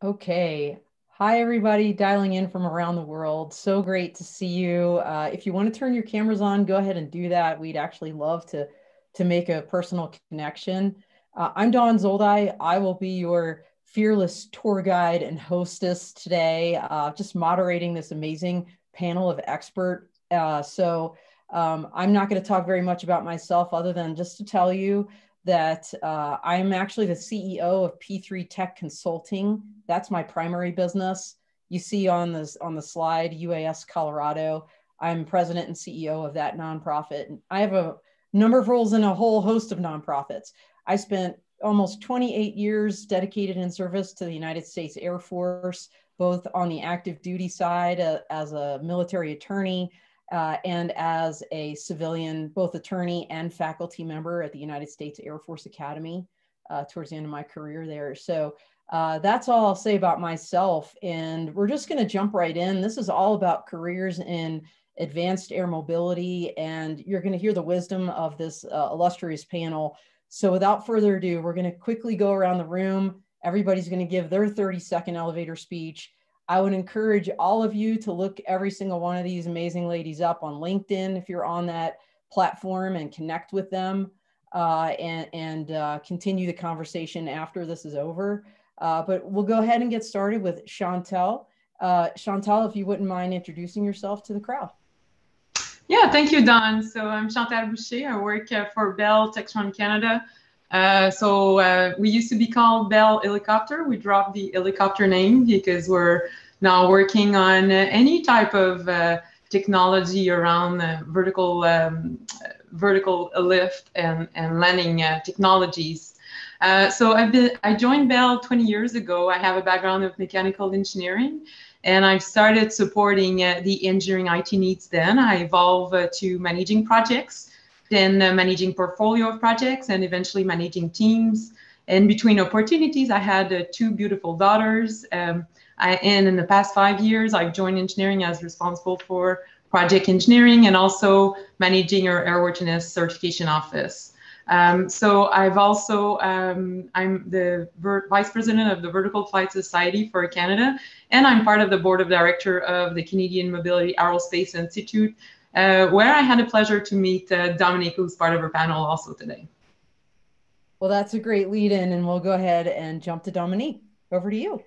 Okay. Hi, everybody dialing in from around the world. So great to see you. If you want to turn your cameras on, go ahead and do that. We'd actually love to make a personal connection. I'm Dawn Zoldi. I will be your fearless tour guide and hostess today, just moderating this amazing panel of experts. I'm not going to talk very much about myself other than just to tell you that I'm actually the CEO of P3 Tech Consulting. That's my primary business. You see on the slide, UAS Colorado. I'm president and CEO of that nonprofit. And I have a number of roles in a whole host of nonprofits. I spent almost 28 years dedicated in service to the United States Air Force, both on the active duty side as a military attorney, and as a civilian, both attorney and faculty member at the United States Air Force Academy towards the end of my career there. So that's all I'll say about myself. And we're just going to jump right in. This is all about careers in advanced air mobility, and you're going to hear the wisdom of this illustrious panel. So without further ado, we're going to quickly go around the room. Everybody's going to give their 30-second elevator speech. I would encourage all of you to look every single one of these amazing ladies up on LinkedIn if you're on that platform, and connect with them and continue the conversation after this is over. But we'll go ahead and get started with Chantal. Chantal, if you wouldn't mind introducing yourself to the crowd. Yeah, thank you, Don. So I'm Chantal Boucher. I work for Bell Textron Canada. We used to be called Bell Helicopter. We dropped the helicopter name because we're now working on any type of technology around vertical lift and landing technologies. I joined Bell 20 years ago. I have a background of mechanical engineering, and I've started supporting the engineering IT needs then. I evolved to managing projects, then managing portfolio of projects, and eventually managing teams. And between opportunities, I had two beautiful daughters. And in the past 5 years, I've joined engineering as responsible for project engineering and also managing our airworthiness certification office. I'm the Vice President of the Vertical Flight Society for Canada, and I'm part of the Board of Director of the Canadian Mobility Aerospace Institute, where I had the pleasure to meet Dominique, who's part of our panel also today. Well, that's a great lead in, and we'll go ahead and jump to Dominique. Over to you.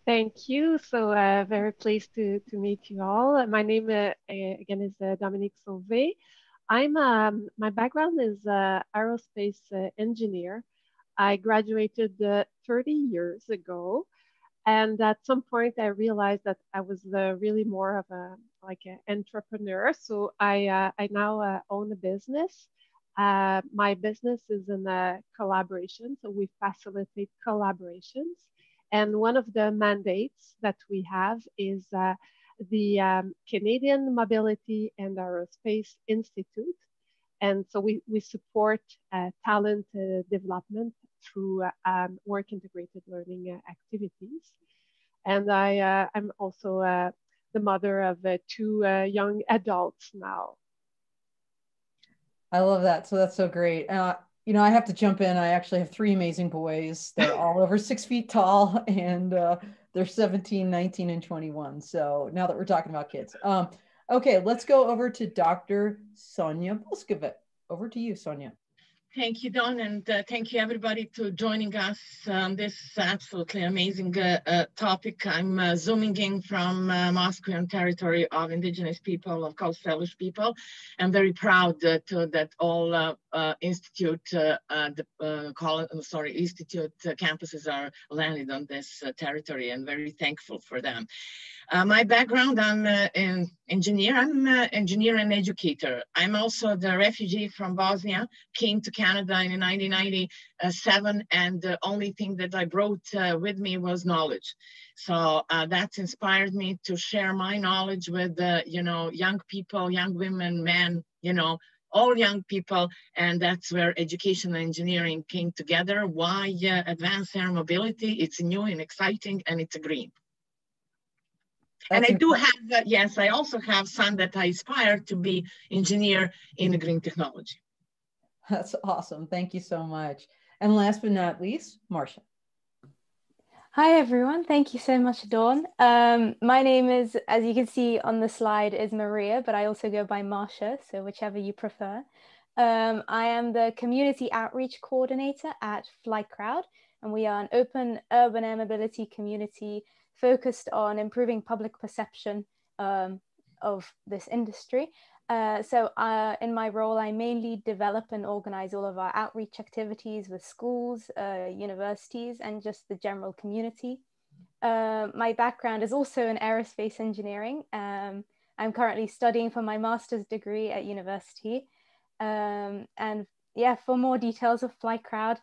Thank you. So very pleased to meet you all. My name again is Dominique Sauvé. My background is aerospace engineer. I graduated 30 years ago. And at some point, I realized that I was really more of an entrepreneur. So I now own a business. My business is in a collaboration. So we facilitate collaborations. And one of the mandates that we have is the Canadian Mobility and Aerospace Institute. And so we support talent development through work integrated learning activities. And I'm also the mother of two young adults now. I love that. So that's so great. You know, I have to jump in. I actually have three amazing boys. They're all over 6 feet tall, and they're 17, 19, and 21. So now that we're talking about kids. Okay, let's go over to Dr. Sonia Boskovic. Over to you, Sonia. Thank you, Don, and thank you everybody to joining us on this absolutely amazing topic. I'm zooming in from Musqueam territory of Indigenous people, of Coast Salish people. I'm very proud that all institute campuses are landed on this territory, and very thankful for them. My background, I'm an engineer. I'm an engineer and educator. I'm also the refugee from Bosnia, came to Canada in 1997, and the only thing that I brought with me was knowledge. So that's inspired me to share my knowledge with, young people, young women, men, all young people, and that's where education and engineering came together. Why advanced air mobility? It's new and exciting, and it's green. And I do have, yes, I also have son that I aspire to be engineer in green technology. That's awesome. Thank you so much. And last but not least, Marcia. Hi everyone, thank you so much, Dawn. My name is, as you can see on the slide, is Maria, but I also go by Marsha, so whichever you prefer. I am the Community Outreach Coordinator at FlightCrowd, and we are an open urban air mobility community focused on improving public perception of this industry. In my role, I mainly develop and organize all of our outreach activities with schools, universities, and just the general community. My background is also in aerospace engineering. I'm currently studying for my master's degree at university. And yeah, for more details of FlightCrowd,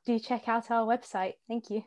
do check out our website. Thank you.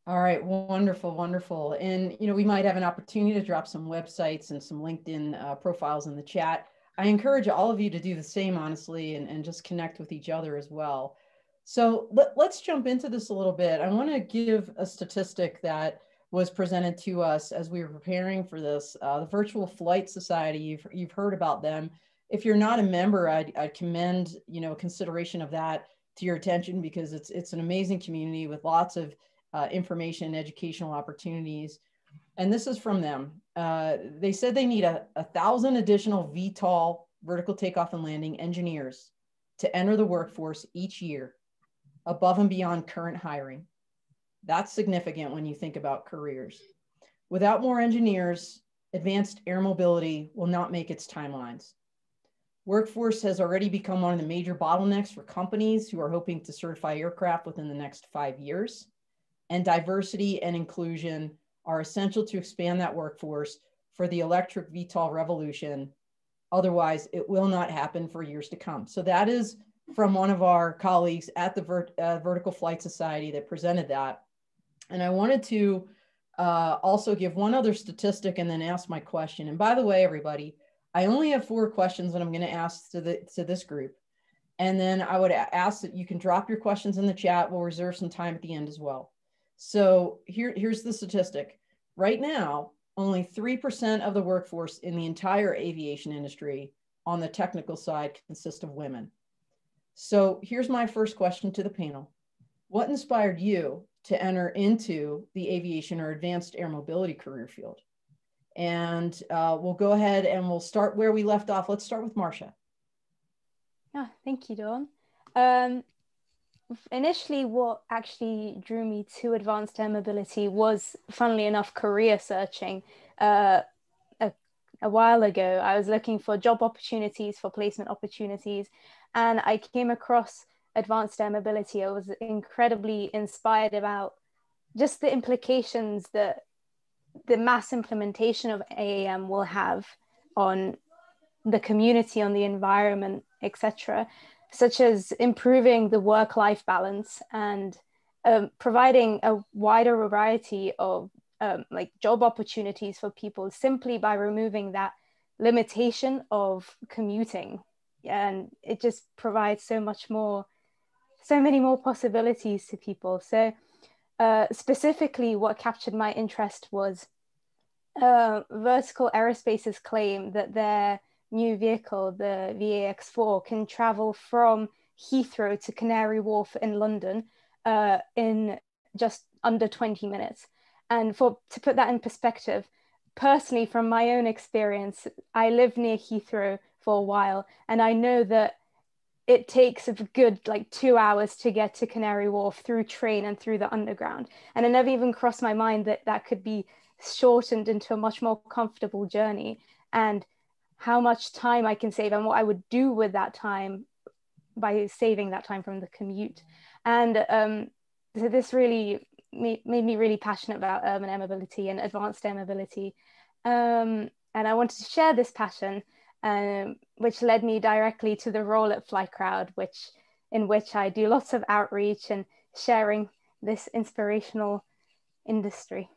All right, wonderful, wonderful. And, we might have an opportunity to drop some websites and some LinkedIn profiles in the chat. I encourage all of you to do the same, honestly, and just connect with each other as well. So let's jump into this a little bit. I want to give a statistic that was presented to us as we were preparing for this. The Virtual Flight Society, you've heard about them. If you're not a member, I'd commend, consideration of that to your attention, because it's an amazing community with lots of information and educational opportunities. And this is from them. They said they need 1,000 additional VTOL, vertical takeoff and landing engineers to enter the workforce each year, above and beyond current hiring. That's significant when you think about careers. Without more engineers, advanced air mobility will not make its timelines. Workforce has already become one of the major bottlenecks for companies who are hoping to certify aircraft within the next 5 years. And diversity and inclusion are essential to expand that workforce for the electric VTOL revolution. Otherwise, it will not happen for years to come. So that is from one of our colleagues at the Vertical Flight Society that presented that. And I wanted to also give one other statistic and then ask my question. And by the way, everybody, I only have 4 questions that I'm going to ask to this group. And then I would ask that you can drop your questions in the chat. We'll reserve some time at the end as well. So here's the statistic. Right now, only 3% of the workforce in the entire aviation industry on the technical side consist of women. So here's my first question to the panel. What inspired you to enter into the aviation or advanced air mobility career field? And we'll go ahead and we'll start where we left off. Let's start with Marsha. Yeah, thank you, Dawn. Initially, what actually drew me to advanced air mobility was, funnily enough, career searching. A while ago, I was looking for job opportunities, for placement opportunities, and I came across advanced air mobility. I was incredibly inspired about just the implications that the mass implementation of AAM will have on the community, on the environment, etc., such as improving the work-life balance and providing a wider variety of like job opportunities for people simply by removing that limitation of commuting. And it just provides so many more possibilities to people. So specifically what captured my interest was Vertical Aerospace's claim that their new vehicle, the VAX4, can travel from Heathrow to Canary Wharf in London in just under 20 minutes. And to put that in perspective, personally, from my own experience, I lived near Heathrow for a while, and I know that it takes a good 2 hours to get to Canary Wharf through train and through the underground. And it never even crossed my mind that that could be shortened into a much more comfortable journey, and how much time I can save and what I would do with that time by saving that time from the commute. And so this really made me really passionate about urban air mobility and advanced air mobility. And I wanted to share this passion, which led me directly to the role at FlightCrowd, in which I do lots of outreach and sharing this inspirational industry.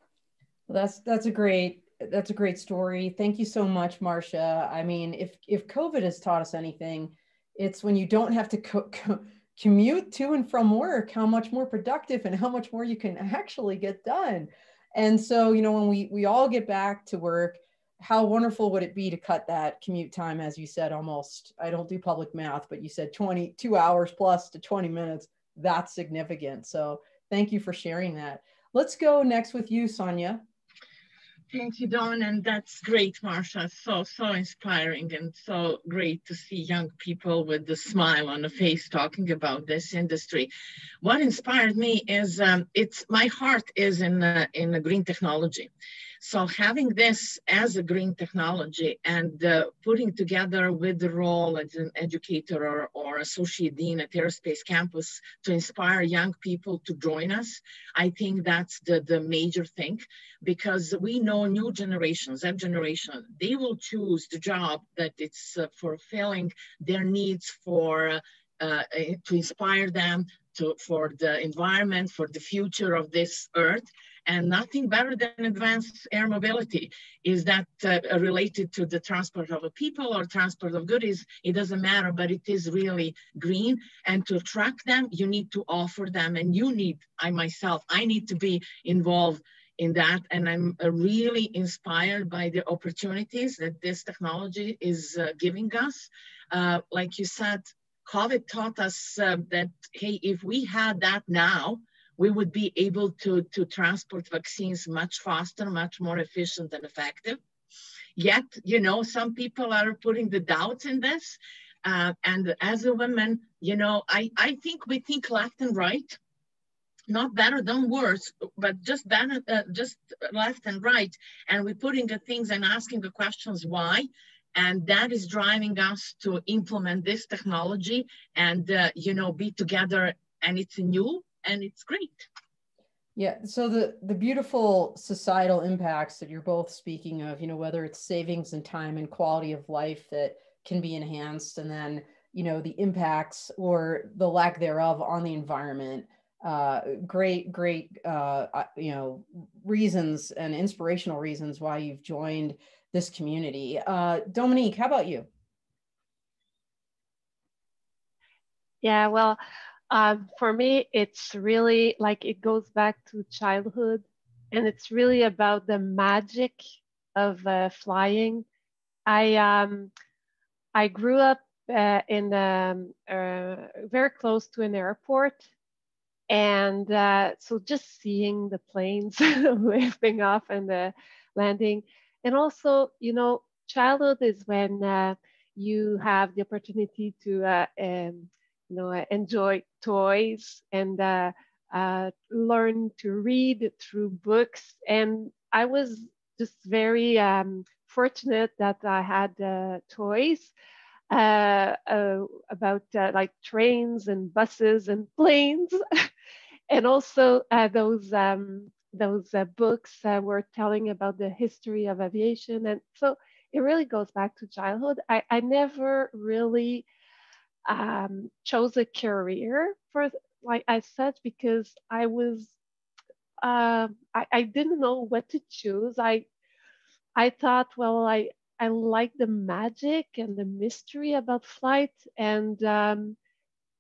Well, that's a great story. Thank you so much, Marsha. I mean, if COVID has taught us anything, it's when you don't have to commute to and from work, how much more productive and how much more you can actually get done. And so, when we all get back to work, how wonderful would it be to cut that commute time, as you said, almost, I don't do public math, but you said 22 hours plus to 20 minutes. That's significant. So Thank you for sharing that. Let's go next with you, Sonia. Thank you, Dawn, and that's great, Marsha. So inspiring and so great to see young people with the smile on the face talking about this industry. What inspired me is my heart is in the green technology. So having this as a green technology and putting together with the role as an educator or associate dean at Aerospace Campus to inspire young people to join us, I think that's the major thing, because we know new generations, that generation, they will choose the job that it's fulfilling their needs for to inspire them for the environment, for the future of this earth. And nothing better than advanced air mobility. Is that related to the transport of a people or transport of goods? It doesn't matter, but it is really green. And to attract them, you need to offer them, and I need to be involved in that. And I'm really inspired by the opportunities that this technology is giving us. Like you said, COVID taught us that, hey, if we had that now, we would be able to transport vaccines much faster, much more efficient and effective. Yet, some people are putting the doubts in this. And as a woman, I think we think left and right, not better than worse, but just better, just left and right. And we're putting the things and asking the questions why. And that is driving us to implement this technology and, be together. And it's new. And it's great. Yeah, so the beautiful societal impacts that you're both speaking of, whether it's savings in time and quality of life that can be enhanced, and then, the impacts or the lack thereof on the environment, great, reasons and inspirational reasons why you've joined this community. Dominique, how about you? Yeah, well, for me, it's really like it goes back to childhood, and it's really about the magic of flying. I grew up in very close to an airport, and so just seeing the planes lifting off and landing, and also, childhood is when you have the opportunity to enjoy toys and learn to read through books. And I was just very fortunate that I had toys about like trains and buses and planes, and also those books were telling about the history of aviation. And so it really goes back to childhood. I never really chose a career for like as such, because I was I didn't know what to choose. I thought, well, I like the magic and the mystery about flight, and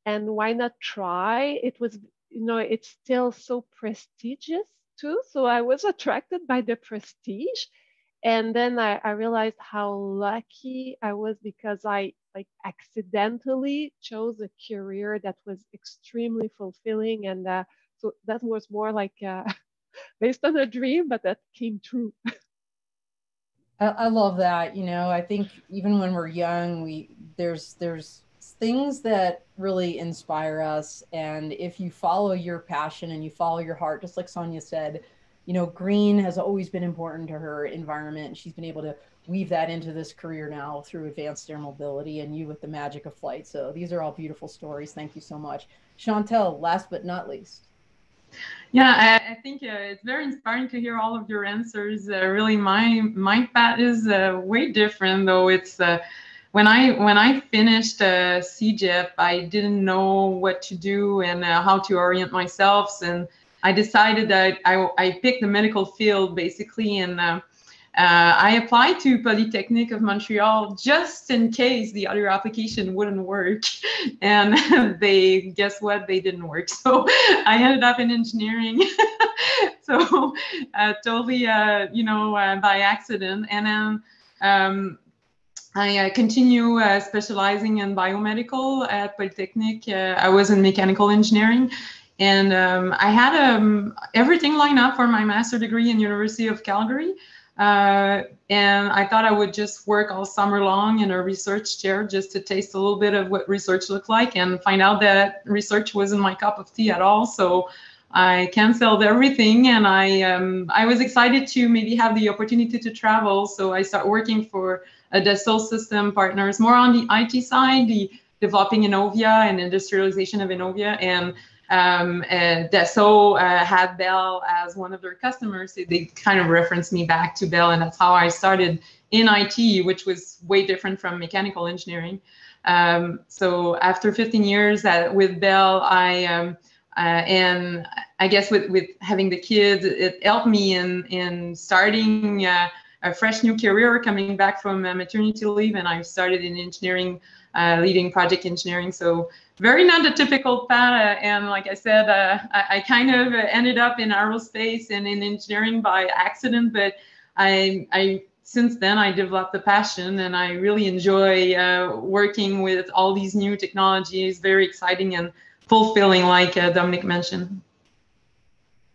why not try? It was, it's still so prestigious too, so I was attracted by the prestige. And then I realized how lucky I was, because I accidentally chose a career that was extremely fulfilling. And so that was more like based on a dream, but that came true. I love that. I think even when we're young, there's things that really inspire us. And if you follow your passion and you follow your heart, just like Sonia said, green has always been important to her environment. She's been able to weave that into this career now through advanced air mobility, and you with the magic of flight. So these are all beautiful stories. Thank you so much. Chantel, last but not least. Yeah, I think it's very inspiring to hear all of your answers. Really, my path is way different, though. It's when I finished CJEP, I didn't know what to do and how to orient myself, and I decided that I picked the medical field basically, and I applied to Polytechnique of Montreal just in case the other application wouldn't work, and guess what? They didn't work. So I ended up in engineering. So totally, by accident, and then I continue specializing in biomedical at Polytechnique. I was in mechanical engineering. And I had everything lined up for my master's degree in University of Calgary. And I thought I would just work all summer long in a research chair just to taste a little bit of what research looked like, and find out that research wasn't my cup of tea at all. So I canceled everything, and I was excited to maybe have the opportunity to travel. So I started working for a Dassault System Partners, more on the IT side, the developing Innovia and industrialization of Innovia. And Dassault had Bell as one of their customers. So they kind of referenced me back to Bell, and that's how I started in IT, which was way different from mechanical engineering. So after 15 years with Bell, and I guess with having the kids, it helped me in starting a fresh new career, coming back from maternity leave, and I started in engineering, leading project engineering. So very not the typical path, and like I said, I kind of ended up in aerospace and in engineering by accident, but I since then I developed the passion, and I really enjoy working with all these new technologies. Very exciting and fulfilling, like Dominic mentioned.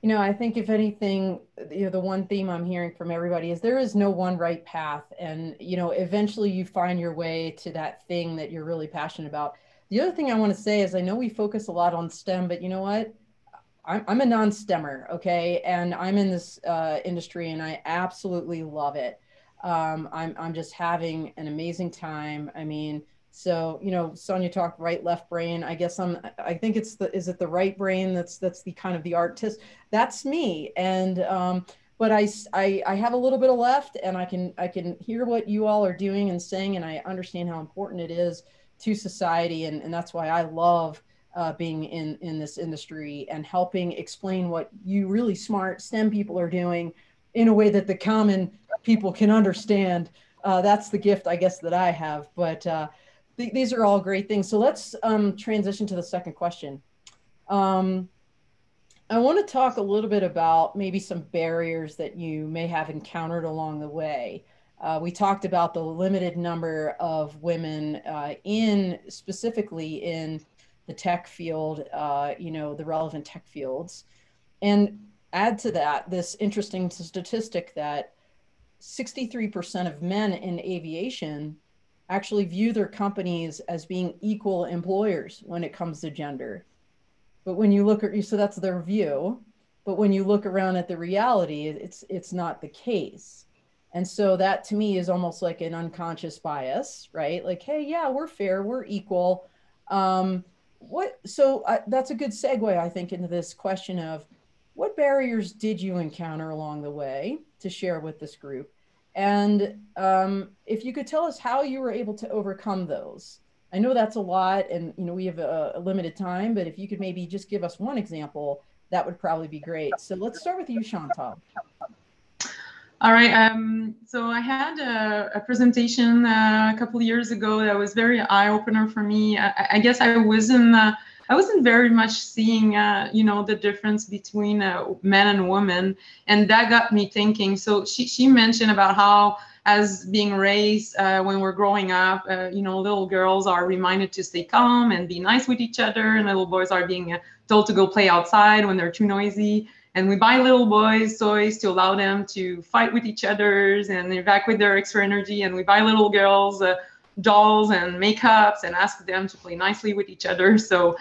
You know, I think if anything, you know, the one theme I'm hearing from everybody is there is no one right path. And, you know, eventually you find your way to that thing that you're really passionate about. The other thing I want to say is I know we focus a lot on STEM, but you know what? I'm a non-STEMmer, okay? And I'm in this industry and I absolutely love it. I'm just having an amazing time. I mean, so, you know, Sonia talked right, left brain. I guess I think it's is it the right brain? That's the kind of the artist. That's me. And, but I have a little bit of left, and I can hear what you all are doing and saying, and I understand how important it is to society. And that's why I love being in this industry and helping explain what you really smart STEM people are doing in a way that the common people can understand. That's the gift, I guess, that I have. But these are all great things. So let's transition to the second question. I want to talk a little bit about maybe some barriers that you may have encountered along the way. We talked about the limited number of women specifically in the tech field, you know, the relevant tech fields. And add to that this interesting statistic that 63% of men in aviation actually view their companies as being equal employers when it comes to gender. But when you look at, so that's their view, but when you look around at the reality, it's not the case. And so that to me is almost like an unconscious bias, right? Like, hey, yeah, we're fair, we're equal. That's a good segue, I think, into this question of what barriers did you encounter along the way to share with this group? And if you could tell us how you were able to overcome those. I know that's a lot, and you know we have a limited time, but if you could maybe just give us one example, that would probably be great. So let's start with you, Chantal. All right. So I had a presentation a couple of years ago that was very eye-opener for me. I guess I wasn't very much seeing, you know, the difference between men and women, and that got me thinking. So she mentioned about how, as being raised when we're growing up, you know, little girls are reminded to stay calm and be nice with each other, and little boys are being told to go play outside when they're too noisy. And we buy little boys toys to allow them to fight with each other and evacuate their extra energy. And we buy little girls dolls and makeups and ask them to play nicely with each other. So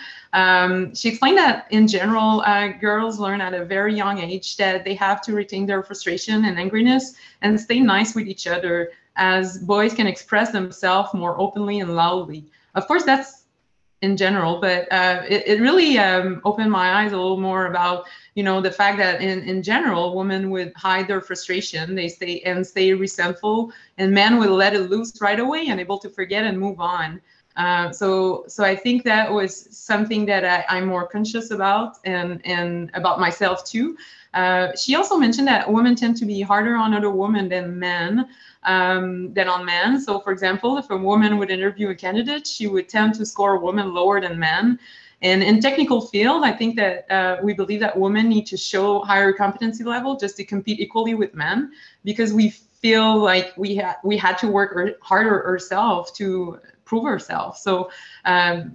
she explained that in general, girls learn at a very young age that they have to retain their frustration and angriness and stay nice with each other, as boys can express themselves more openly and loudly. Of course, that's in general, but it really opened my eyes a little more about, you know, the fact that in general, women would hide their frustration, they stay resentful, and men would let it loose right away and able to forget and move on. So I think that was something that I'm more conscious about, and about myself too. She also mentioned that women tend to be harder on other women than men. Than on men. So for example, if a woman would interview a candidate, she would tend to score a woman lower than men. And in technical field, I think that we believe that women need to show higher competency level just to compete equally with men, because we feel like we had to work harder ourselves to prove ourselves. So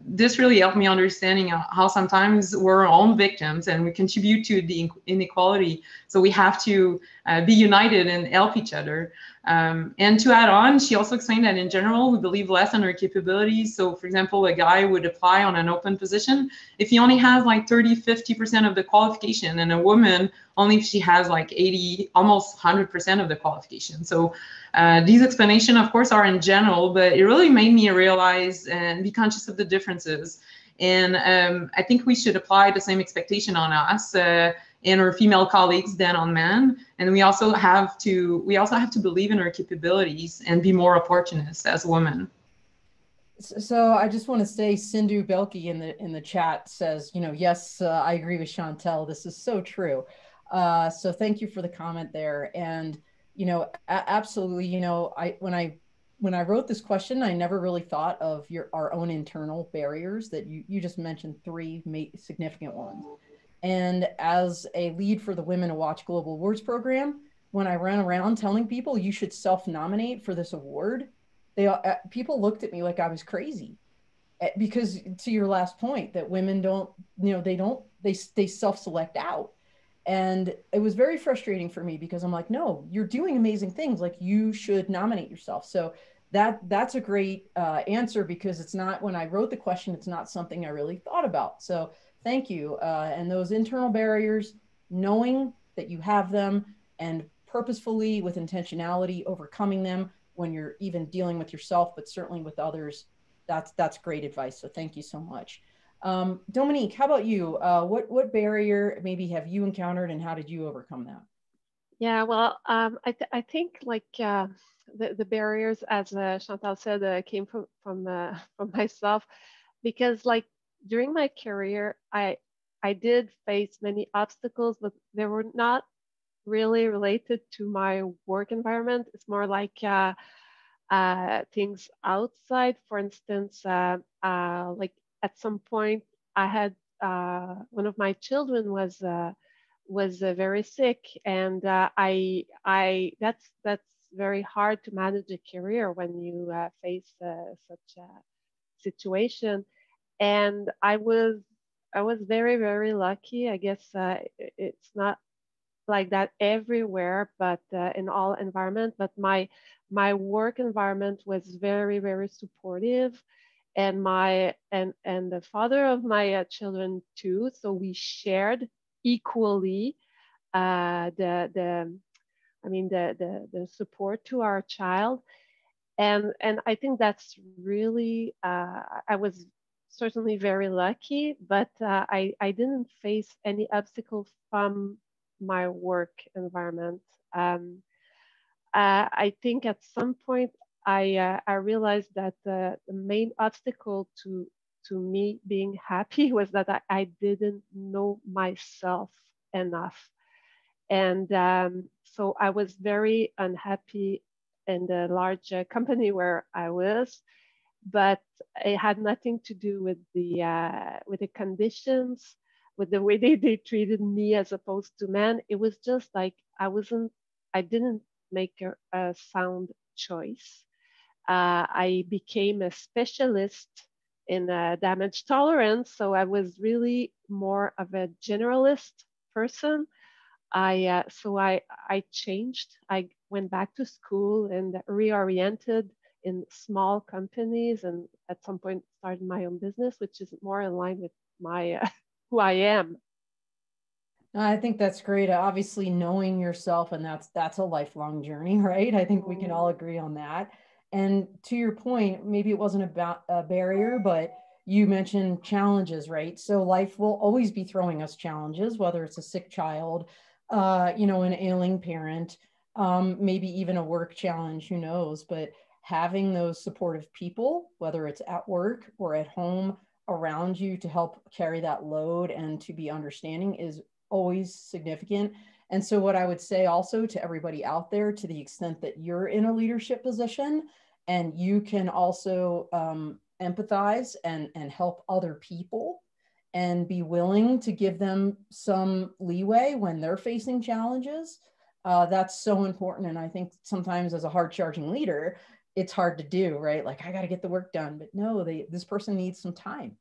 this really helped me understanding how sometimes we're our own victims and we contribute to the inequality. So we have to be united and help each other. And to add on, she also explained that in general, we believe less in our capabilities. So for example, a guy would apply on an open position if he only has like 30–50% of the qualification, and a woman only if she has like 80, almost 100% of the qualification. So these explanations, of course, are in general, but it really made me realize and be conscious of the differences. And I think we should apply the same expectation on us and our female colleagues than on men. And we also have to believe in our capabilities and be more opportunists as women. So I just want to say, Sindhu Belki in the chat says, yes, I agree with Chantel. This is so true. So thank you for the comment there. And absolutely. When I wrote this question, I never really thought of our own internal barriers that you just mentioned, 3 significant ones. And as a lead for the Women Who Watch Global Awards program, when I ran around telling people you should self-nominate for this award, people looked at me like I was crazy, because to your last point, that women don't, they self-select out. And it was very frustrating for me because I'm like, no, you're doing amazing things. Like, you should nominate yourself. So that's a great answer, because it's not, when I wrote the question, it's not something I really thought about. So thank you. And those internal barriers, knowing that you have them and purposefully with intentionality overcoming them when you're even dealing with yourself, but certainly with others, that's great advice. So thank you so much. Dominique, how about you? What barrier maybe have you encountered, and how did you overcome that? Yeah, well, I think like the barriers, as Chantal said, came from myself, because like during my career, I did face many obstacles, but they were not really related to my work environment. It's more like things outside. For instance, like at some point, I had one of my children was very sick, and that's very hard to manage a career when you face such a situation. And I was very, very lucky. I guess it's not like that everywhere, but in all environments. But my work environment was very, very supportive, and the father of my children too. So we shared equally the support to our child, and I think that's really I was certainly very lucky, but I didn't face any obstacles from my work environment. I think at some point I realized that the main obstacle to me being happy was that I didn't know myself enough. And so I was very unhappy in the large company where I was, but it had nothing to do with the conditions, with the way they treated me as opposed to men. It was just like I didn't make a sound choice. I became a specialist in damage tolerance, so I was really more of a generalist person. I changed. I went back to school and reoriented in small companies, and at some point started my own business, which is more in line with my who I am. I think that's great. Obviously, knowing yourself, and that's a lifelong journey, right? I think we can all agree on that. And to your point, maybe it wasn't about a barrier, but you mentioned challenges, right? So life will always be throwing us challenges, whether it's a sick child, an ailing parent, maybe even a work challenge, who knows? But having those supportive people, whether it's at work or at home, around you to help carry that load and to be understanding is always significant. And so what I would say also to everybody out there, to the extent that you're in a leadership position and you can also empathize and help other people and be willing to give them some leeway when they're facing challenges, that's so important. And I think sometimes as a hard charging leader, it's hard to do, right? Like, I got to get the work done, but no, this person needs some time.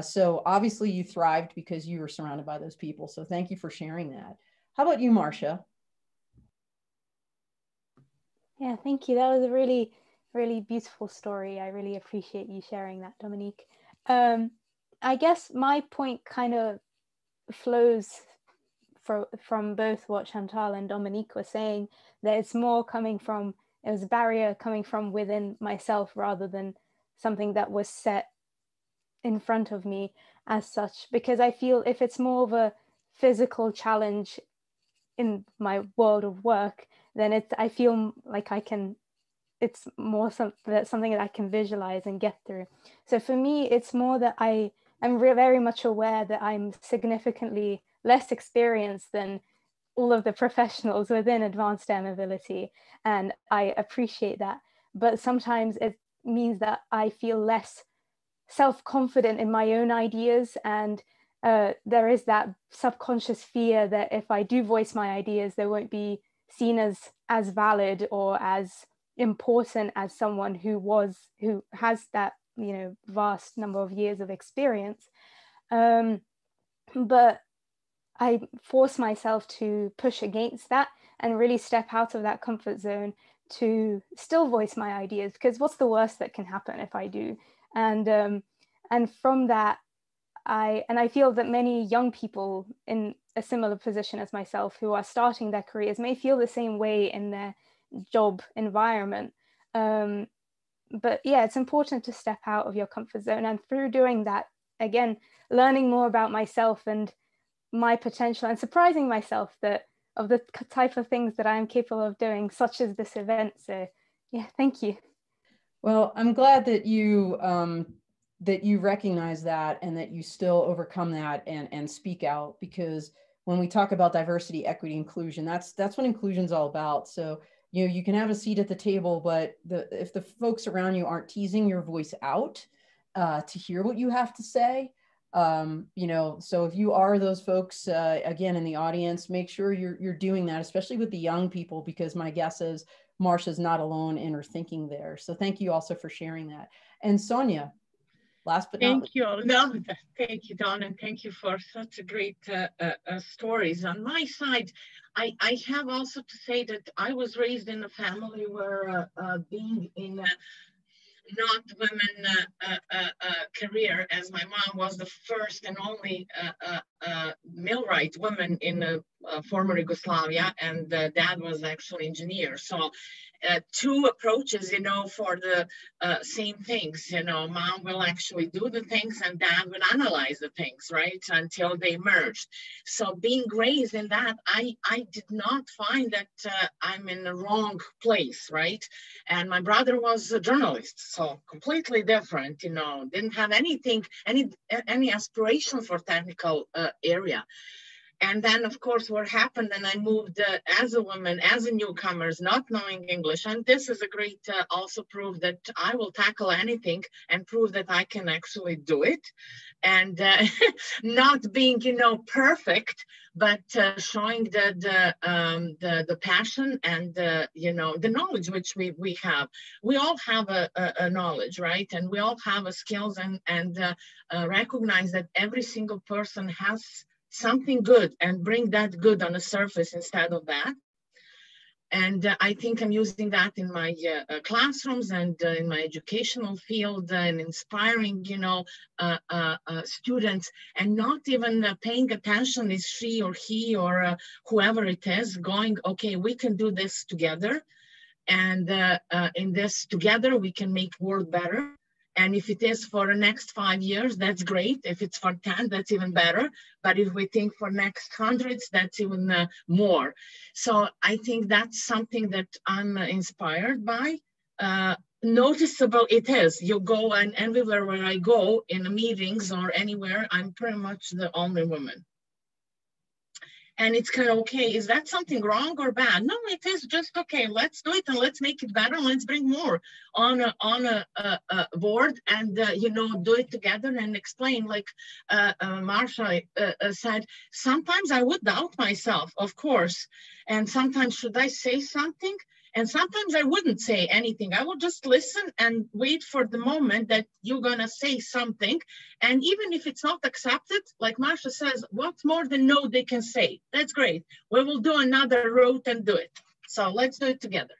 So obviously you thrived because you were surrounded by those people. So thank you for sharing that. How about you, Marcia? Yeah, thank you. That was a really, really beautiful story. I really appreciate you sharing that, Dominique. I guess my point kind of flows from both what Chantal and Dominique were saying, that it's more coming from, it was a barrier coming from within myself rather than something that was set in front of me as such. Because I feel if it's more of a physical challenge in my world of work, then I feel like it's more something that I can visualize and get through. So for me, it's more that I am very much aware that I'm significantly less experienced than all of the professionals within advanced air mobility, and I appreciate that. But sometimes it means that I feel less self-confident in my own ideas, and there is that subconscious fear that if I do voice my ideas, they won't be seen as valid or as important as someone who has that, you know, vast number of years of experience. But I force myself to push against that and really step out of that comfort zone to still voice my ideas, because what's the worst that can happen if I do? And from that, I feel that many young people in a similar position as myself who are starting their careers may feel the same way in their job environment. But yeah, it's important to step out of your comfort zone, and through doing that, again, learning more about myself and my potential, and surprising myself of the type of things that I am capable of doing, such as this event. So yeah, thank you. Well, I'm glad that you recognize that and that you still overcome that and speak out, because when we talk about diversity, equity, inclusion, that's what inclusion is all about. So, you know, you can have a seat at the table, but if the folks around you aren't teasing your voice out to hear what you have to say, you know, so if you are those folks, again, in the audience, make sure you're doing that, especially with the young people, because my guess is Marcia's not alone in her thinking there. So thank you also for sharing that. And Sonia, last but not least. Thank you. No, thank you, Dawn, and thank you for such a great stories. On my side, I have also to say that I was raised in a family where being in a not women career, as my mom was the first and only millwright woman in former Yugoslavia, and dad was actually engineer. So two approaches, you know, for the same things. You know, mom will actually do the things and dad will analyze the things, right, until they merged. So being raised in that, I did not find that I'm in the wrong place, right? And my brother was a journalist, so completely different, you know, didn't have any aspiration for technical area. And then, of course, what happened, and I moved as a woman, as a newcomer, not knowing English. And this is a great also proof that I will tackle anything and prove that I can actually do it. And not being, you know, perfect, but showing the passion and, you know, the knowledge which we have. We all have a knowledge, right? And we all have a skills, and recognize that every single person has something good, and bring that good on the surface instead of that. And I think I'm using that in my classrooms and in my educational field, and inspiring, you know, students, and not even paying attention is she or he or whoever it is, going, okay, we can do this together. And in this together, we can make world better. And if it is for the next 5 years, that's great. If it's for 10, that's even better. But if we think for next hundreds, that's even more. So I think that's something that I'm inspired by. Noticeable it is. You go, and everywhere where I go, in the meetings or anywhere, I'm pretty much the only woman. And it's kind of, okay, is that something wrong or bad? No, it is just, okay, let's do it and let's make it better. Let's bring more on a board and, you know, do it together and explain. Like Marcia said, sometimes I would doubt myself, of course. And sometimes, should I say something? And sometimes I wouldn't say anything. I would just listen and wait for the moment that you're gonna say something. And even if it's not accepted, like Marsha says, what more than no they can say? That's great. We will do another route and do it. So let's do it together.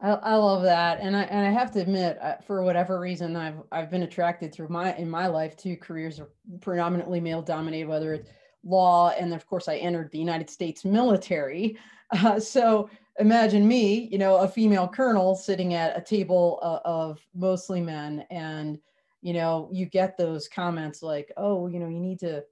I love that, and I have to admit, for whatever reason, I've been attracted through in my life to careers are predominantly male dominated, whether it's law, and of course I entered the United States military. So imagine me, you know, a female colonel sitting at a table of mostly men, and you know, you get those comments like, oh, you know, you need to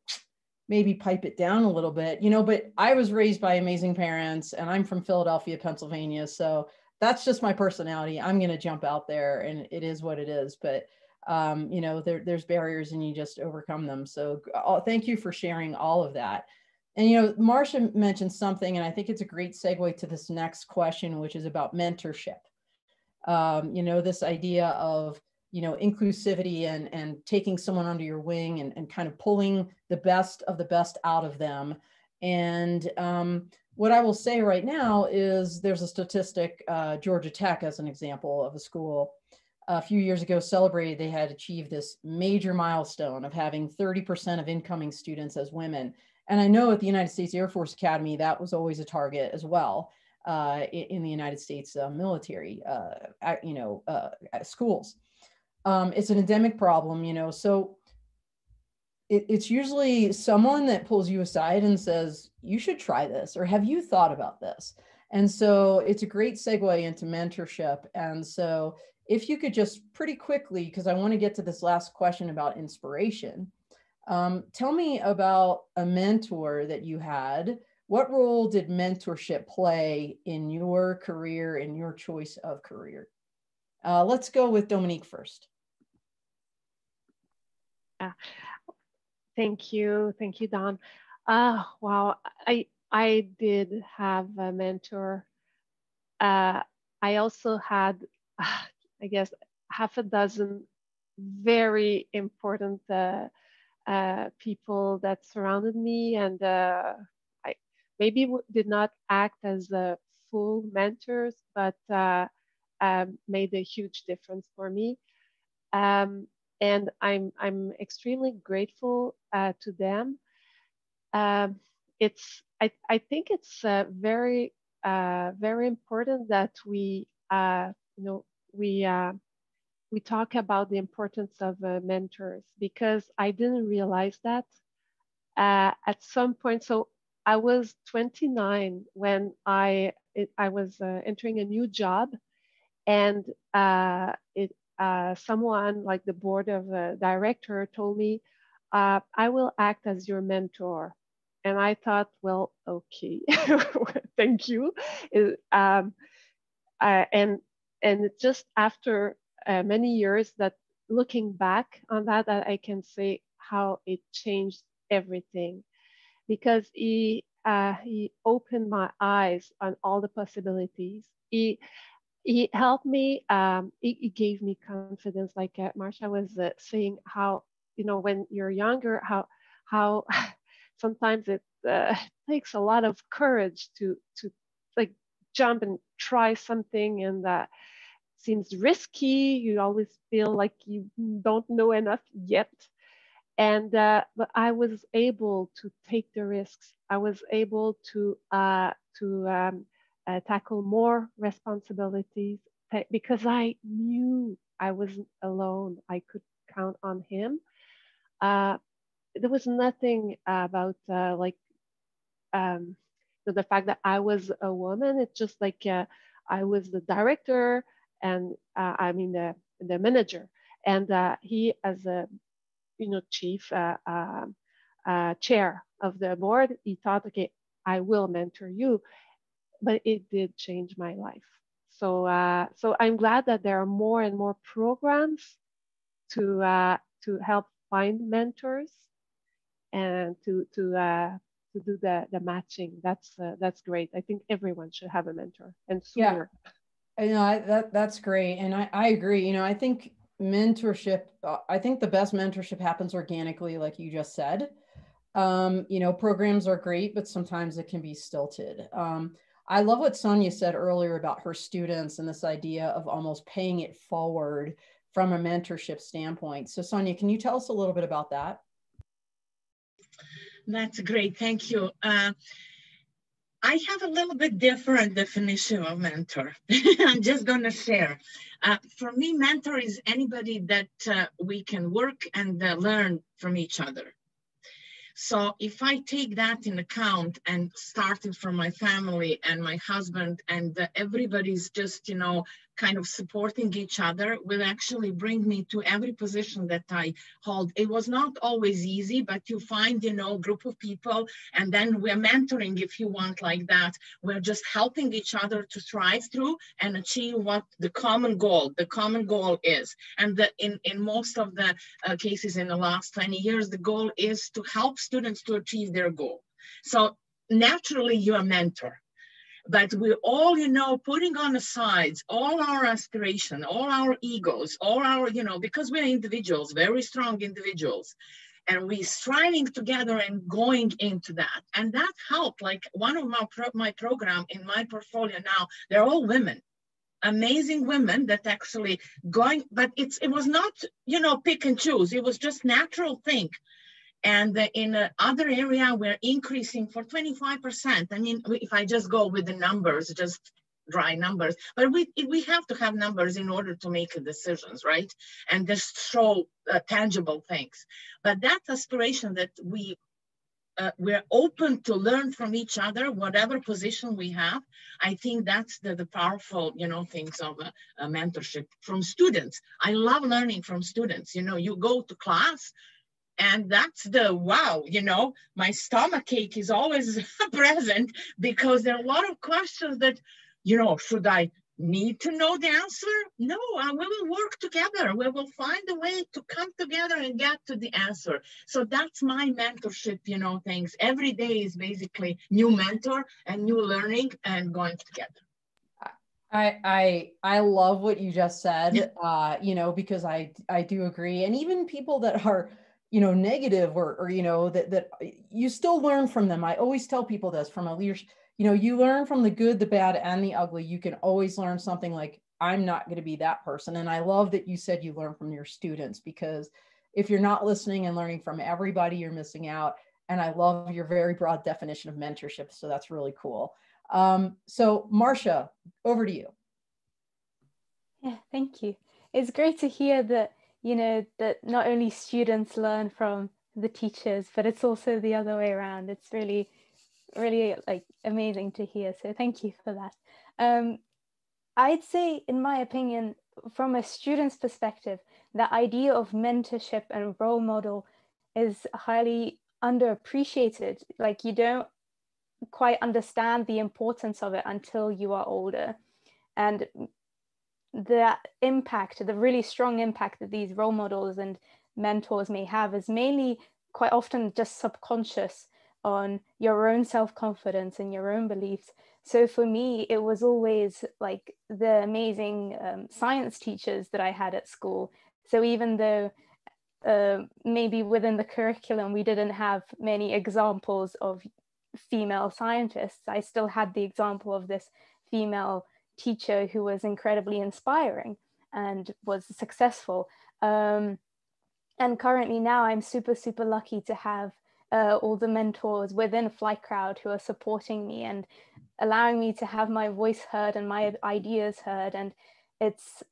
maybe pipe it down a little bit, you know. But I was raised by amazing parents, and I'm from Philadelphia, Pennsylvania, so that's just my personality. I'm going to jump out there, and it is what it is. But, you know, there's barriers and you just overcome them. So thank you for sharing all of that. And, you know, Marsha mentioned something, and I think it's a great segue to this next question, which is about mentorship. You know, this idea of, you know, inclusivity and taking someone under your wing and kind of pulling the best of the best out of them. And, what I will say right now is there's a statistic, Georgia Tech as an example of a school a few years ago celebrated they had achieved this major milestone of having 30% of incoming students as women. And I know at the United States Air Force Academy, that was always a target as well in the United States military, you know, schools. It's an endemic problem, you know, so it's usually someone that pulls you aside and says, you should try this, or have you thought about this? And so it's a great segue into mentorship. And so if you could just pretty quickly, because I want to get to this last question about inspiration, tell me about a mentor that you had. What role did mentorship play in your career, in your choice of career? Let's go with Dominique first. Thank you, Don. Wow, I did have a mentor. I also had, I guess, half a dozen very important people that surrounded me, and I maybe did not act as full mentors, but made a huge difference for me. And I'm extremely grateful to them. I think it's very very important that we you know we talk about the importance of mentors, because I didn't realize that at some point. So I was 29 when I was entering a new job, and someone like the board of director told me, I will act as your mentor. And I thought, well, okay, thank you. And just after many years, that looking back on that, I can say how it changed everything, because he opened my eyes on all the possibilities. He helped me. He gave me confidence, like Marsha was saying, how, you know, when you're younger, how sometimes it takes a lot of courage to like jump and try something, and seems risky. You always feel like you don't know enough yet. And but I was able to take the risks. I was able to tackle more responsibilities, because I knew I wasn't alone. I could count on him. There was nothing about the fact that I was a woman. It's just like I was the director, and I mean the manager, and he as a chief chair of the board. He thought, okay, I will mentor you, but it did change my life. So so I'm glad that there are more and more programs to help find mentors and to do the matching. That's great. I think everyone should have a mentor, and sooner. Yeah, you know, that's great, and I agree. You know, I think mentorship. I think the best mentorship happens organically, like you just said. You know, programs are great, but sometimes it can be stilted. I love what Sonia said earlier about her students and this idea of almost paying it forward from a mentorship standpoint. So Sonia, can you tell us a little bit about that? That's great, thank you. I have a little bit different definition of mentor. I'm just going to share. For me, mentor is anybody that we can work and learn from each other. So if I take that in account and starting from my family and my husband and everybody's just, you know, kind of supporting each other will actually bring me to every position that I hold. It was not always easy, but you find, you know, a group of people and then we're mentoring, if you want, like that. We're just helping each other to thrive through and achieve what the common goal is. And in most of the cases in the last 20 years, the goal is to help students to achieve their goal. So naturally you're a mentor. But we're all, you know, putting on the sides all our aspiration, all our egos, all our, you know, because we're individuals, very strong individuals, and we're striving together and going into that. And that helped. Like one of my program in my portfolio now, they're all women, amazing women that actually going, but it was not, you know, pick and choose. It was just natural thing. And in other area, we're increasing for 25%. I mean, if I just go with the numbers, just dry numbers, but we have to have numbers in order to make decisions, right? And just show tangible things. But that aspiration that we're open to learn from each other, whatever position we have. I think that's the powerful, you know, things of a mentorship from students. I love learning from students. You know, you go to class, and that's the wow, you know, my stomach ache is always present because there are a lot of questions that, you know, should I need to know the answer? No, we will work together. We will find a way to come together and get to the answer. So that's my mentorship, you know, things. Every day is basically new mentor and new learning and going together. I love what you just said, you know, because I do agree. And even people that are, you know, negative or you know, that you still learn from them. I always tell people this from a leadership, you know, you learn from the good, the bad, and the ugly. You can always learn something. Like, I'm not going to be that person. And I love that you said you learn from your students, because if you're not listening and learning from everybody, you're missing out. And I love your very broad definition of mentorship. So that's really cool. So Marcia, over to you. Yeah, thank you. It's great to hear that, you know, that not only students learn from the teachers, but it's also the other way around. It's really, really like amazing to hear. So thank you for that. I'd say, in my opinion, from a student's perspective, the idea of mentorship and role model is highly underappreciated. Like, you don't quite understand the importance of it until you are older. And the impact, the really strong impact that these role models and mentors may have is mainly quite often just subconscious on your own self-confidence and your own beliefs. So for me, it was always like the amazing science teachers that I had at school. So even though maybe within the curriculum we didn't have many examples of female scientists, I still had the example of this female teacher who was incredibly inspiring and was successful. And currently now I'm super, super lucky to have all the mentors within FlightCrowd who are supporting me and allowing me to have my voice heard and my ideas heard. And it's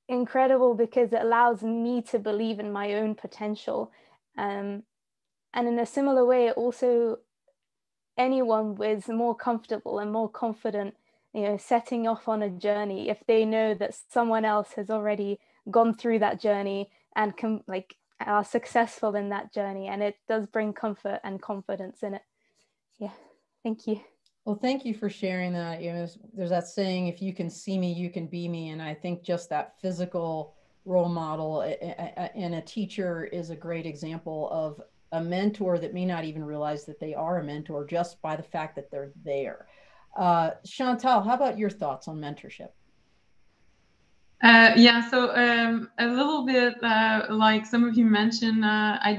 incredible because it allows me to believe in my own potential. And in a similar way, it also, anyone is more comfortable and more confident, you know, setting off on a journey if they know that someone else has already gone through that journey and are successful in that journey. And it does bring comfort and confidence in it. Yeah, thank you. Well, thank you for sharing that. You know, there's that saying, if you can see me, you can be me. And I think just that physical role model and a teacher is a great example of a mentor that may not even realize that they are a mentor just by the fact that they're there. Chantal, how about your thoughts on mentorship? Yeah, so a little bit like some of you mentioned, I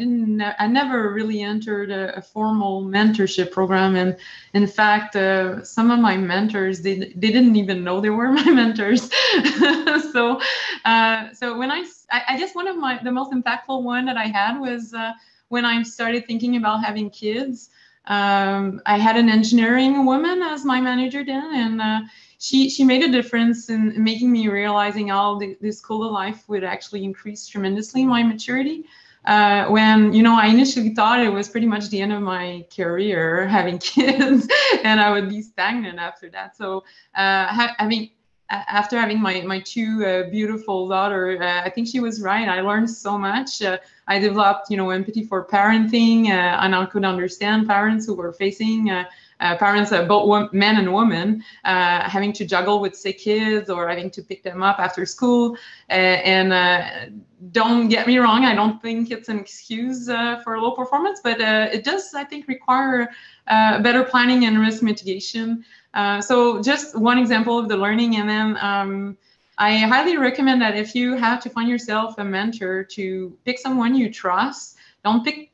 never really entered a formal mentorship program, and in fact, some of my mentors they didn't even know they were my mentors. So so when I guess one of the most impactful one that I had was when I started thinking about having kids. I had an engineering woman as my manager then, and she made a difference in making me realizing how the school of life would actually increase tremendously my maturity. When I initially thought it was pretty much the end of my career having kids, and I would be stagnant after that. So after having my two beautiful daughter, I think she was right. I learned so much. I developed empathy for parenting, and I could understand parents who were facing parents, both men and women, having to juggle with sick kids or having to pick them up after school. And don't get me wrong, I don't think it's an excuse for low performance, but it does, I think, require better planning and risk mitigation. So just one example of the learning. And then I highly recommend that if you have to find yourself a mentor, to pick someone you trust. Don't pick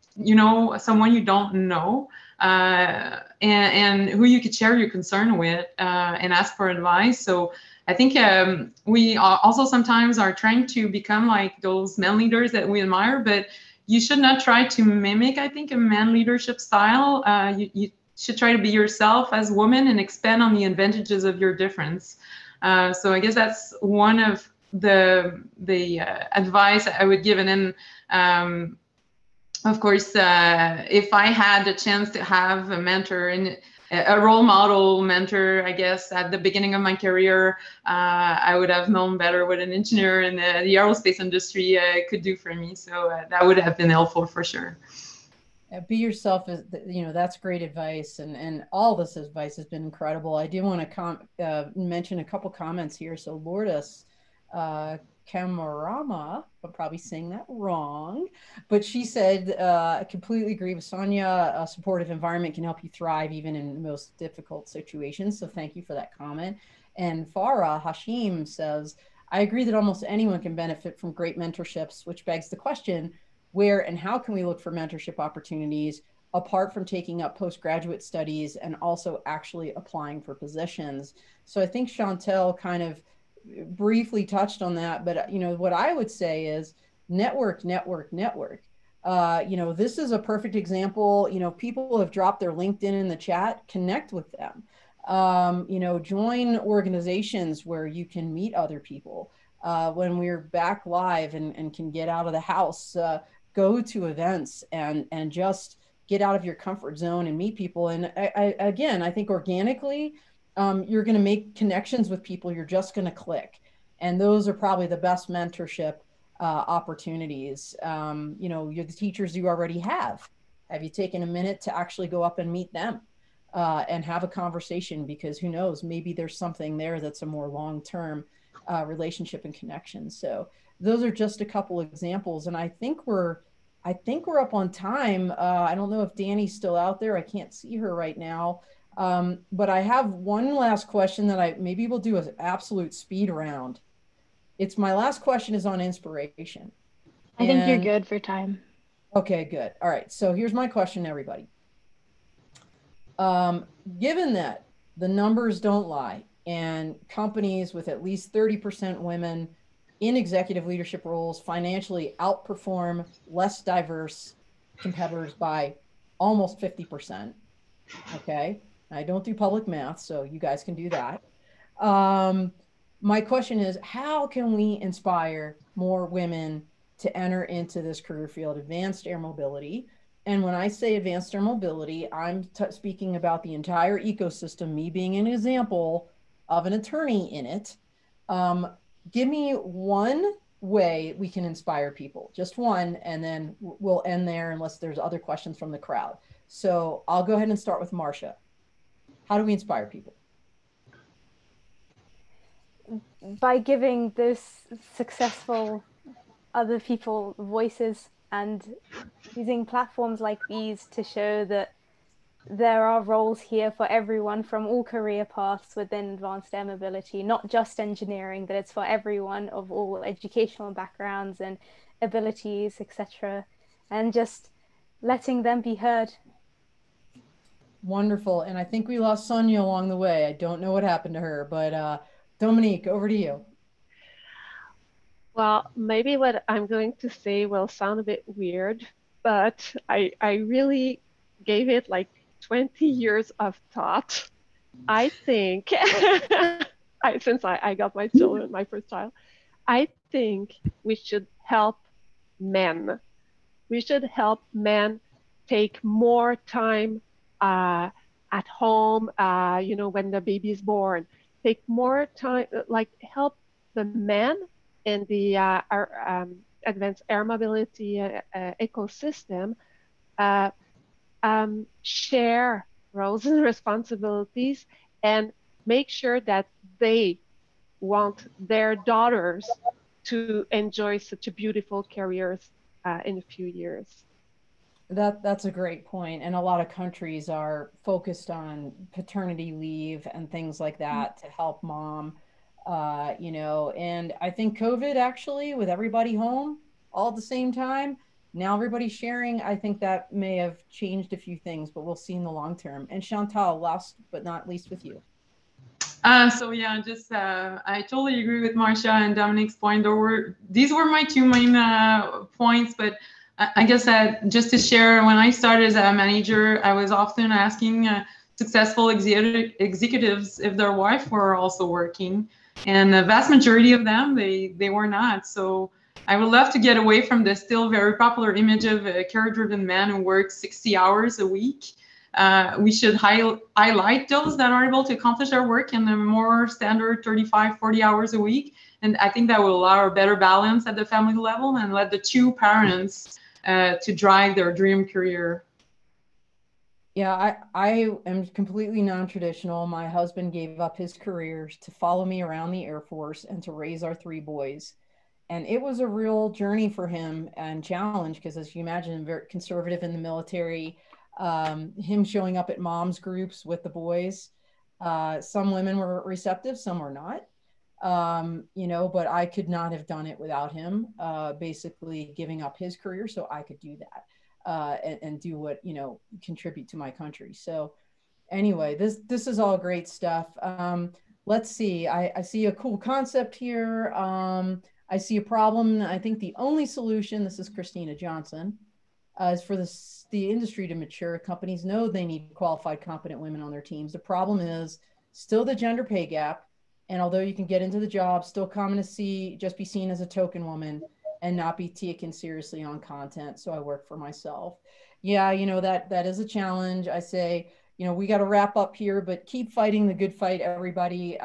someone you don't know, and who you could share your concern with, and ask for advice. So I think we also sometimes are trying to become like those men leaders that we admire, but you should not try to mimic, I think, a man leadership style. You should try to be yourself as a woman and expand on the advantages of your difference. So I guess that's one of the advice I would give. And then of course, if I had the chance to have a mentor and a role model mentor, I guess at the beginning of my career, I would have known better what an engineer in the aerospace industry could do for me. So that would have been helpful for sure. Be yourself is, that's great advice, and all this advice has been incredible. I do want to mention a couple comments here. So Lourdes Kamarama, I'm probably saying that wrong, but she said, I completely agree with Sonia. A supportive environment can help you thrive even in the most difficult situations. So thank you for that comment. And Farah Hashim says, I agree that almost anyone can benefit from great mentorships, which begs the question, where and how can we look for mentorship opportunities apart from taking up postgraduate studies and also actually applying for positions? So I think Chantel kind of briefly touched on that, but what I would say is network. This is a perfect example. People have dropped their LinkedIn in the chat. Connect with them. Join organizations where you can meet other people. When we're back live and can get out of the house, go to events and just get out of your comfort zone and meet people. And I think organically, you're going to make connections with people. You're just going to click. And those are probably the best mentorship opportunities. You're the teachers you already have. Have you taken a minute to actually go up and meet them and have a conversation? Because who knows, maybe there's something there that's a more long-term relationship and connection. So those are just a couple examples. And I think we're up on time. I don't know if Danny's still out there. I can't see her right now. But I have one last question that maybe we'll do an absolute speed round. My last question is on inspiration. I think you're good for time. Okay, good. All right. So here's my question, everybody. Given that the numbers don't lie and companies with at least 30% women in executive leadership roles financially outperform less diverse competitors by almost 50%. Okay. I don't do public math, so you guys can do that. My question is, how can we inspire more women to enter into this career field, advanced air mobility? And when I say advanced air mobility, I'm speaking about the entire ecosystem, me being an example of an attorney in it. Give me one way we can inspire people, just one, and then we'll end there unless there's other questions from the crowd. So I'll go ahead and start with Marcia. How do we inspire people? By giving those successful other people voices and using platforms like these to show that there are roles here for everyone from all career paths within advanced air mobility, not just engineering, that it's for everyone of all educational backgrounds and abilities, etc. And just letting them be heard. Wonderful. And I think we lost Sonia along the way. I don't know what happened to her, but Dominique, over to you. Well, maybe what I'm going to say will sound a bit weird, but I really gave it like 20 years of thought. I think, since I got my children, my first child, I think we should help men. We should help men take more time at home, when the baby is born. Take more time, like help the men in the advanced air mobility ecosystem uh, share roles and responsibilities and make sure that they want their daughters to enjoy such a beautiful careers in a few years. That's a great point. And a lot of countries are focused on paternity leave and things like that to help mom, and I think COVID actually, with everybody home all at the same time, now everybody's sharing. I think that may have changed a few things, but we'll see in the long term. And Chantal, last but not least with you. So yeah, just I totally agree with Marcia and Dominique's point. These were my two main points, but I guess that just to share, when I started as a manager, I was often asking successful executives if their wife were also working, and the vast majority of them they were not. So I would love to get away from the still very popular image of a career-driven man who works 60 hours a week. We should highlight those that are able to accomplish their work in a more standard 35, 40 hours a week. And I think that will allow a better balance at the family level and let the two parents to drive their dream career. Yeah, I am completely non-traditional. My husband gave up his career to follow me around the Air Force and to raise our three boys. And it was a real journey for him and challenge because, as you imagine, very conservative in the military. Him showing up at mom's groups with the boys. Some women were receptive, some were not. But I could not have done it without him, basically giving up his career so I could do that. And do what, contribute to my country. So anyway, this is all great stuff. Let's see. I see a cool concept here. I see a problem. I think the only solution, this is Christina Johnson, is for the industry to mature. Companies know they need qualified, competent women on their teams. The problem is still the gender pay gap. And although you can get into the job, still common to just be seen as a token woman and not be taken seriously on content. So I work for myself. Yeah, that is a challenge. I say, we got to wrap up here, but keep fighting the good fight, everybody.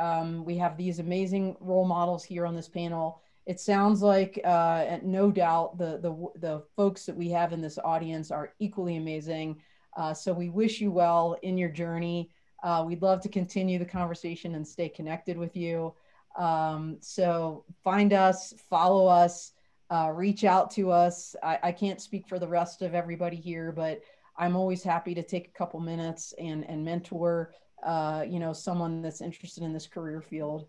We have these amazing role models here on this panel. It sounds like, no doubt, the folks that we have in this audience are equally amazing. So we wish you well in your journey. We'd love to continue the conversation and stay connected with you. So find us, follow us, reach out to us. I can't speak for the rest of everybody here, but I'm always happy to take a couple minutes and mentor, someone that's interested in this career field.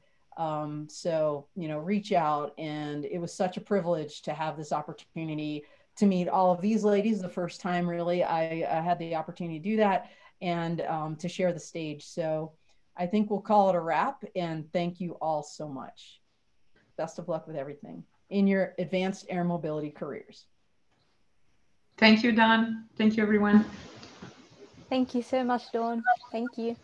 So reach out. And it was such a privilege to have this opportunity to meet all of these ladies. The first time really I had the opportunity to do that and to share the stage. So I think we'll call it a wrap, and thank you all so much. Best of luck with everything in your advanced air mobility careers. Thank you, Dawn. Thank you, everyone. Thank you so much, Dawn. Thank you.